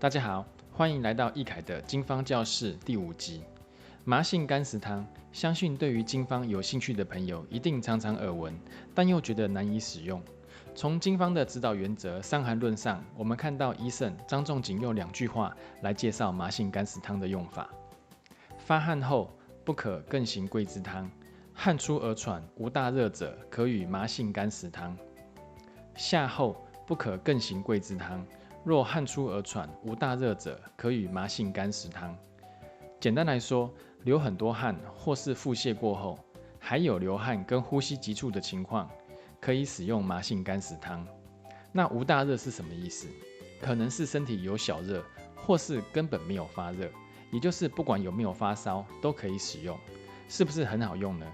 大家好，欢迎来到易凯的经方教室第5集。麻杏甘石汤，相信对于经方有兴趣的朋友一定常常耳闻，但又觉得难以使用。从经方的指导原则《伤寒论》上，我们看到医圣张仲景用2句话来介绍麻杏甘石汤的用法：发汗后不可更行桂枝汤，汗出而喘无大热者，可与麻杏甘石汤。下后不可更行桂枝汤，若汗出而喘无大热者，可与麻杏甘石汤。简单来说，流很多汗或是腹泻过后，还有流汗跟呼吸急促的情况，可以使用麻杏甘石汤。那无大热是什么意思？可能是身体有小热，或是根本没有发热，也就是不管有没有发烧都可以使用，是不是很好用呢？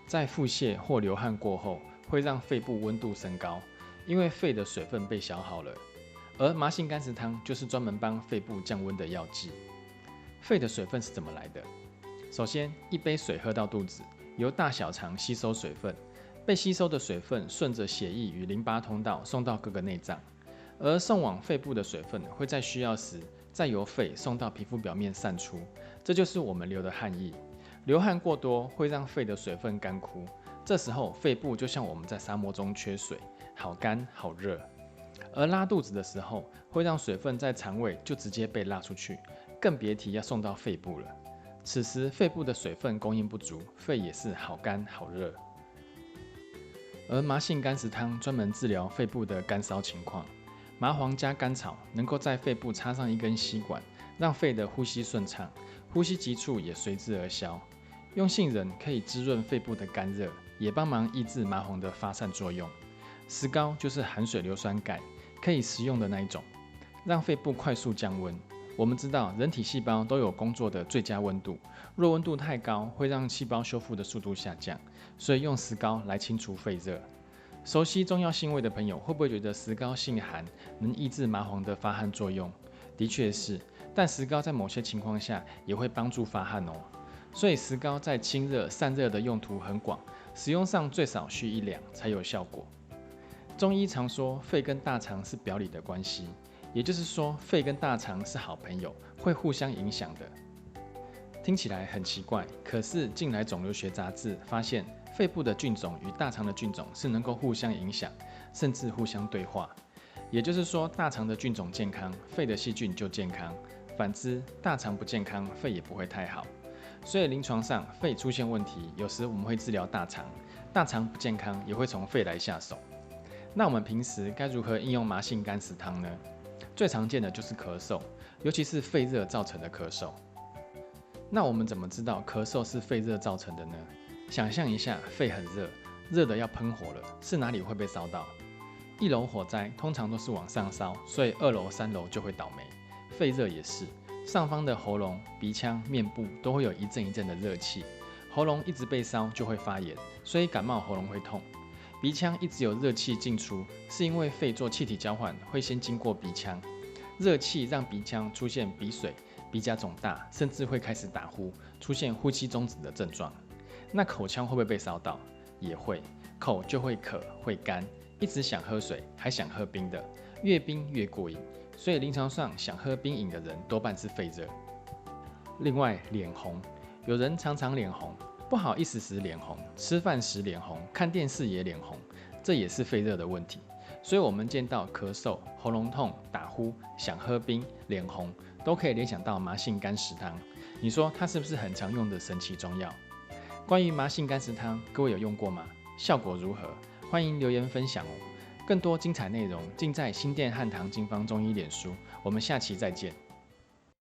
在腹泻或流汗过后，会让肺部温度升高，因为肺的水分被消耗了，而麻杏甘石汤就是专门帮肺部降温的药剂。肺的水分是怎么来的？首先，一杯水喝到肚子，由大小肠吸收水分，被吸收的水分顺着血液与淋巴通道送到各个内脏，而送往肺部的水分会在需要时再由肺送到皮肤表面散出，这就是我们流的汗液。流汗过多会让肺的水分干枯，这时候肺部就像我们在沙漠中缺水，好干好热。而拉肚子的时候，会让水分在肠胃就直接被拉出去，更别提要送到肺部了。此时肺部的水分供应不足，肺也是好干好热。而麻杏甘石汤专门治疗肺部的干烧情况，麻黄加甘草能够在肺部插上一根吸管，让肺的呼吸顺畅，呼吸急促也随之而消。用杏仁可以滋润肺部的干热，也帮忙抑制麻黄的发散作用。石膏就是含水硫酸钙，可以食用的那一种，让肺部快速降温。我们知道人体细胞都有工作的最佳温度，若温度太高，会让细胞修复的速度下降，所以用石膏来清除肺热。熟悉中药性味的朋友，会不会觉得石膏性寒，能抑制麻黄的发汗作用？的确是，但石膏在某些情况下也会帮助发汗哦。所以石膏在清热散热的用途很广，使用上最少需1两才有效果。中医常说肺跟大肠是表里的关系，也就是说肺跟大肠是好朋友，会互相影响的。听起来很奇怪，可是近来肿瘤学杂志发现，肺部的菌种与大肠的菌种是能够互相影响，甚至互相对话。也就是说，大肠的菌种健康，肺的细菌就健康；反之，大肠不健康，肺也不会太好。所以临床上肺出现问题，有时我们会治疗大肠，大肠不健康也会从肺来下手。那我们平时该如何应用麻杏甘石汤呢？最常见的就是咳嗽，尤其是肺热造成的咳嗽。那我们怎么知道咳嗽是肺热造成的呢？想象一下，肺很热，热的要喷火了，是哪里会被烧到？1楼火灾通常都是往上烧，所以2楼、3楼就会倒霉。肺热也是，上方的喉咙、鼻腔、面部都会有一阵一阵的热气，喉咙一直被烧就会发炎，所以感冒喉咙会痛。鼻腔一直有热气进出，是因为肺做气体交换会先经过鼻腔，热气让鼻腔出现鼻水、鼻甲肿大，甚至会开始打呼，出现呼吸中止的症状。那口腔会不会被烧到？也会，口就会渴、会干，一直想喝水，还想喝冰的，越冰越过瘾。所以临床上想喝冰饮的人多半是肺热。另外，脸红，有人常常脸红，不好意思时脸红，吃饭时脸红，看电视也脸红，这也是肺热的问题。所以我们见到咳嗽、喉咙痛、打呼、想喝冰、脸红，都可以联想到麻杏甘石汤。你说它是不是很常用的神奇中药？关于麻杏甘石汤，各位有用过吗？效果如何？欢迎留言分享哦。更多精彩内容尽在新店汉唐经方中医脸书。我们下期再见。